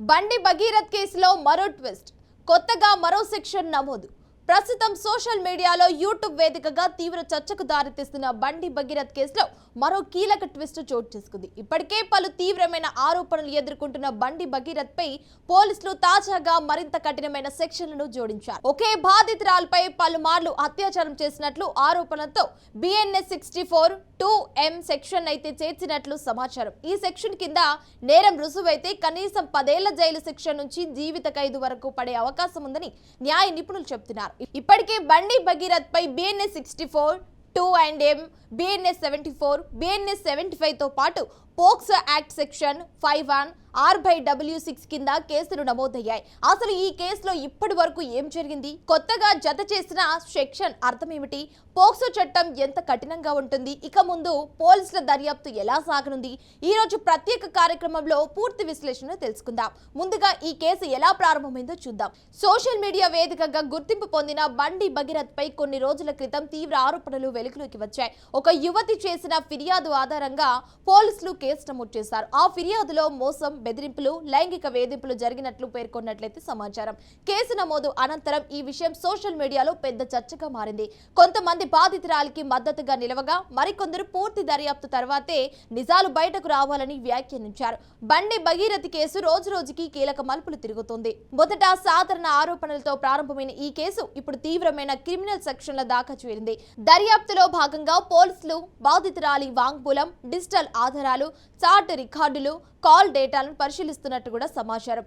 బండి భగీరథ్ కేసులో మరో ట్విస్ట్. కొత్తగా మరో సెక్షన్ నమోదు. ప్రస్తుతం సోషల్ మీడియాలో యూట్యూబ్ వేదికగా తీవ్ర చర్చకు దారితీస్తున్న బండి భగీరథ్ కేసులో మరో కీలక ట్విస్ట్ చోటు చేసుకుంది. ఇప్పటికే పలు తీవ్రమైన ఆరోపణలు ఎదుర్కొంటున్న బండి భగీరథ్ పై పోలీసులు తాజాగా మరింత కఠినమైన సెక్షన్లను జోడించారు. ఒకే బాధితురాలపై పలుమార్లు అత్యాచారం చేసినట్లు ఆరోపణలతో BNS 64 2M సెక్షన్ అయితే చేర్చినట్లు సమాచారం. ఈ సెక్షన్ కింద నేరం రుజువైతే కనీసం 10 ఏళ్ల జైలు శిక్ష నుంచి జీవిత ఖైదు వరకు పడే అవకాశం ఉందని న్యాయ నిపుణులు చెబుతున్నారు. ఇప్పటికే బండి భగీరథ్ పై BNS 64 2M, BNS 74, BNS 75 తో పాటు పోక్సో యాక్ట్ సెక్షన్ 51 R/W6 కింద కేసులు నమోదయ్యాయి. అసలు ఈ కేసులో ఇప్పటి వరకు ఏం జరిగింది? కొత్తగా జత చేసిన సెక్షన్ అర్థమేమిటి? పోక్సో చట్టం ఎంత కఠినంగా ఉంటుంది? ఇక ముందు పోలీసుల దర్యాప్తు ఎలా సాగనుంది? ఈ రోజు ప్రత్యేక కార్యక్రమంలో పూర్తి విశ్లేషణ తెలుసుకుందాం. ముందుగా ఈ కేసు ఎలా ప్రారంభమైందో చూద్దాం. సోషల్ మీడియా వేదికగా గుర్తింపు పొందిన బండి భగీరథ్ పై కొన్ని రోజుల క్రితం తీవ్ర ఆరోపణలు వెలుగులోకి వచ్చాయి. ఒక యువతి చేసిన ఫిర్యాదు ఆధారంగా పోలీసులు కేసు నమోదు చేశారు. ఆ ఫిర్యాదులో మోసం, బెదిరింపులు, లైంగిక వేధింపులు జరిగినట్లు పేర్కొన్నట్లయితే సమాచారం. కేసు నమోదు అనంతరం ఈ విషయం సోషల్ మీడియాలో పెద్ద చర్చగా మారింది. కొంతమంది బాధితురాలికి మద్దతుగా నిలవగా మరికొందరు పూర్తి దర్యాప్తు తర్వాతే నిజాలు బయటకు రావాలని వ్యాఖ్యానించారు. బండి భగీరథ్ కేసు రోజు రోజుకి కీలక మలుపులు తిరుగుతోంది. మొదట సాధారణ ఆరోపణలతో ప్రారంభమైన ఈ కేసు ఇప్పుడు తీవ్రమైన క్రిమినల్ సెక్షన్ల దాకా చేరింది. దర్యాప్తులో భాగంగా పోలీసులు బాధితురాలి వాంగ్మూలం, డిజిటల్ ఆధారాలు, చాట్ రికార్డులు, కాల్ డేటాలను పరిశీలిస్తున్నట్టు కూడా సమాచారం.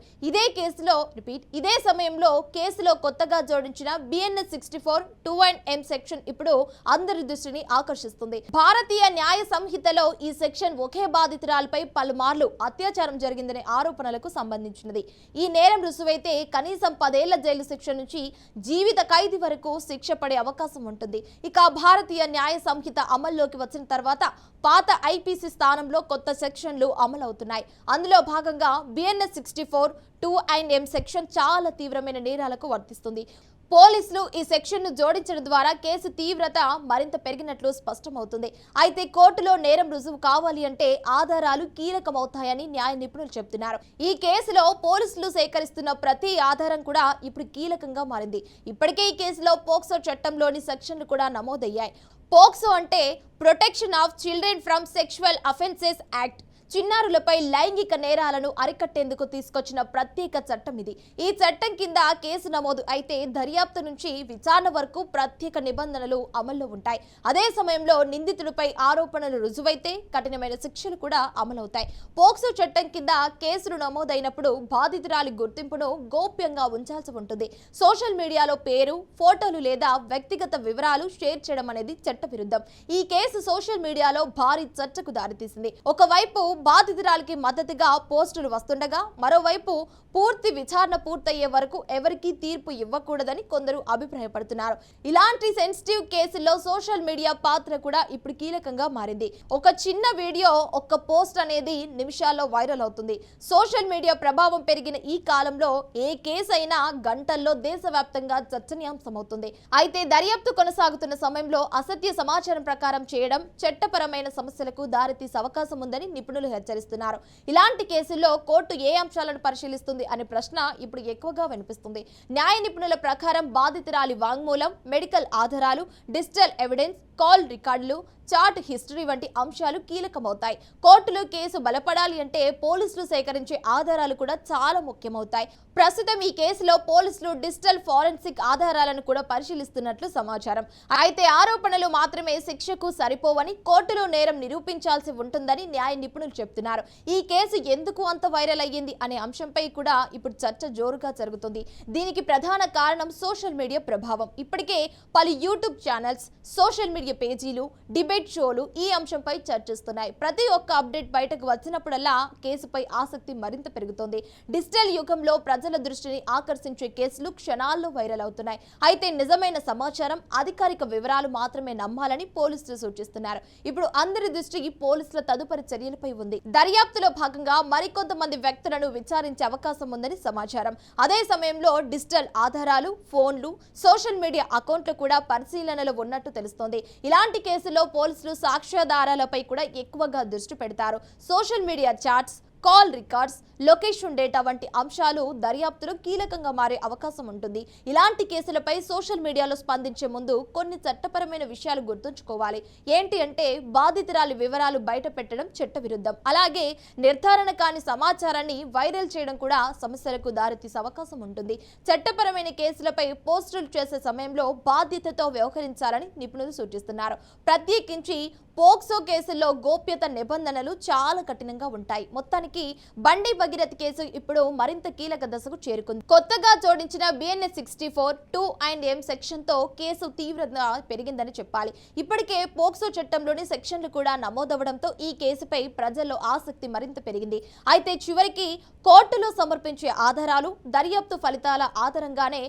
ఇదే సమయంలో కేసులో కొత్తగా జోడించిన BNS 64 2M సెక్షన్ ఇప్పుడు అందరి దృష్టిని ఆకర్షిస్తుంది. భారతీయ న్యాయ సంహితలో ఈ సెక్షన్ ఒకే బాధితురాలపై పలుమార్లు అత్యాచారం జరిగిందనే ఆరోపణలకు సంబంధించినది. ఈ నేరం రుజువైతే కనీసం 10 ఏళ్ల జైలు శిక్ష నుంచి జీవిత ఖైదు వరకు శిక్ష పడే అవకాశం ఉంటుంది. ఇక భారతీయ న్యాయ సంహిత అమల్లోకి వచ్చిన తర్వాత పాత IPC స్థానంలో కొత్త సెక్షన్లు అమలవుతున్నాయి. అందులో భాగంగా BNS 64 2M సెక్షన్ చాలా తీవ్రమైన నేరాలకు వర్తిస్తుంది. పోలీసులు ఈ సెక్షన్ను జోడించడం ద్వారా కేసు తీవ్రత మరింత పెరిగినట్లు స్పష్టమవుతుంది. అయితే కోర్టులో నేరం రుజువు కావాలి అంటే ఆధారాలు కీలకమవుతాయని న్యాయ నిపుణులు చెబుతున్నారు. ఈ కేసులో పోలీసులు సేకరిస్తున్న ప్రతి ఆధారం కూడా ఇప్పుడు కీలకంగా మారింది. ఇప్పటికే ఈ కేసులో పోక్సో చట్టంలోని సెక్షన్లు కూడా నమోదయ్యాయి. పోక్సో అంటే protection of children from sexual offences act. చిన్నారులపై లైంగిక నేరాలను అరికట్టేందుకు తీసుకొచ్చిన ప్రత్యేక చట్టం ఇది. ఈ చట్టం కింద కేసు నమోదు అయితే దర్యాప్తు నుంచి విచారణ వరకు ప్రత్యేక నిబంధనలు అమల్లో ఉంటాయి. అదే సమయంలో నిందితుడిపై ఆరోపణలు రుజువైతే కఠినమైన శిక్షలు కూడా అమలవుతాయి. పోక్సో చట్టం కింద కేసులు నమోదైనప్పుడు బాధితురాలి గుర్తింపును గోప్యంగా ఉంచాల్సి ఉంటుంది. సోషల్ మీడియాలో పేరు, ఫోటోలు లేదా వ్యక్తిగత వివరాలు షేర్ చేయడం అనేది చట్టవిరుద్ధం. ఈ కేసు సోషల్ మీడియాలో భారీ చర్చకు దారితీసింది. ఒకవైపు బాధితురాలికి మద్దతుగా పోస్టులు వస్తుండగా మరోవైపు పూర్తి విచారణ పూర్తయ్యే వరకు ఎవరికీ తీర్పు ఇవ్వకూడదని కొందరు అభిప్రాయపడుతున్నారు. ఇలాంటి సెన్సిటివ్ కేసుల్లో సోషల్ మీడియా పాత్ర కూడా ఇప్పుడు కీలకంగా మారింది. ఒక చిన్న వీడియో, ఒక్క పోస్ట్ అనేది నిమిషాల్లో వైరల్ అవుతుంది. సోషల్ మీడియా ప్రభావం పెరిగిన ఈ కాలంలో ఏ కేసు అయినా గంటల్లో దేశవ్యాప్తంగా చర్చనీయాంశమవుతుంది. అయితే దర్యాప్తు కొనసాగుతున్న సమయంలో అసత్య సమాచారం ప్రకారం చేయడం చట్టపరమైన సమస్యలకు దారితీసే అవకాశం ఉందని నిపుణులు హెచ్చరిస్తున్నారు. ఇలాంటి కేసుల్లో కోర్టు ఏ అంశాలను పరిశీలిస్తుంది అనే ప్రశ్న ఇప్పుడు ఎక్కువగా వినిపిస్తుంది. న్యాయ నిపుణుల ప్రకారం బాధితురాలి వాంగ్మూలం, మెడికల్ ఆధారాలు, డిజిటల్ ఎవిడెన్స్, కాల్ రికార్డులు, చాట్ హిస్టరీ వంటి అంశాలు కీలకమవుతాయి. కోర్టులో కేసు బలపడాలి అంటే పోలీసులు సేకరించే ఆధారాలు కూడా చాలా ముఖ్యమవుతాయి. ప్రస్తుతం ఈ కేసులో పోలీసులు డిజిటల్ ఫోరెన్సిక్ ఆధారాలను కూడా పరిశీలిస్తున్నట్లు సమాచారం. అయితే ఆరోపణలు మాత్రమే శిక్షకు సరిపోవని, కోర్టులో నేరం నిరూపించాల్సి ఉంటుందని న్యాయ నిపుణులు చెప్తున్నారు. ఈ కేసు ఎందుకు అంత వైరల్ అయ్యింది అనే అంశంపై కూడా ఇప్పుడు చర్చ జోరుగా జరుగుతుంది. దీనికి ప్రధాన కారణం సోషల్ మీడియా ప్రభావం. ఇప్పటికే పలు యూట్యూబ్ ఛానల్స్, సోషల్ మీడియా పేజీలు, డిబేట్ షోలు ఈ అంశంపై చర్చిస్తున్నాయి. ప్రతి ఒక్క అప్డేట్ బయటకు వచ్చినప్పుడల్లా కేసుపై ఆసక్తి మరింత పెరుగుతోంది. డిజిటల్ యుగంలో ప్రజల దృష్టిని ఆకర్షించే కేసులు క్షణాల్లో వైరల్ అవుతున్నాయి. అయితే నిజమైన సమాచారం, అధికారిక వివరాలు మాత్రమే నమ్మాలని పోలీసులు సూచిస్తున్నారు. ఇప్పుడు అందరి దృష్టి పోలీసుల తదుపరి చర్యలపై ఉంది. దర్యాప్తులో భాగంగా మరికొంతమంది వ్యక్తులను విచారించే అవకాశం ఉందని సమాచారం. అదే సమయంలో డిజిటల్ ఆధారాలు, ఫోన్లు, సోషల్ మీడియా అకౌంట్లు కూడా పరిశీలనలో ఉన్నట్టు తెలుస్తోంది. ఇలాంటి కేసుల్లో పోలీసులు సాక్ష్యాధారాలపై కూడా ఎక్కువగా దృష్టి పెడతారు. Social media chats, call records, location data వంటి అంశాలు దర్యాప్తులో కీలకంగా మారే అవకాశం ఉంటుంది. ఇలాంటి కేసులపై సోషల్ మీడియాలో స్పందించే ముందు కొన్ని చట్టపరమైన విషయాలు గుర్తుంచుకోవాలి. ఏంటి అంటే బాధితురాలి వివరాలు బయట పెట్టడం చట్టవిరుద్ధం. అలాగే నిర్ధారణ కాని సమాచారాన్ని వైరల్ చేయడం కూడా సమస్యలకు దారితీసే అవకాశం ఉంటుంది. చట్టపరమైన కేసులపై పోస్టులు చేసే సమయంలో బాధ్యతతో వ్యవహరించాలని నిపుణులు సూచిస్తున్నారు. ప్రత్యేకించి పోక్సో కేసుల్లో గోప్యత నిబంధనలు చాలా కఠినంగా ఉంటాయి. మొత్తానికి బండి భగీరథ్ కేసు ఇప్పుడు మరింత కీలక దశకు చేరుకుంది. కొత్తగా జోడించిన BNS 64 2 and M సెక్షన్ తో కేసు తీవ్రత పెరిగిందని చెప్పాలి. ఇప్పటికే పోక్సో చట్టంలోని సెక్షన్లు కూడా నమోదవడంతో ఈ కేసుపై ప్రజల్లో ఆసక్తి మరింత పెరిగింది. అయితే చివరికి కోర్టులో సమర్పించే ఆధారాలు, దర్యాప్తు ఫలితాల ఆధారంగానే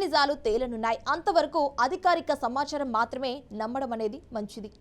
నిజాలు తేలనున్నాయి. అంతవరకు అధికారిక సమాచారం మాత్రమే నమ్మడం అనేది మంచిది.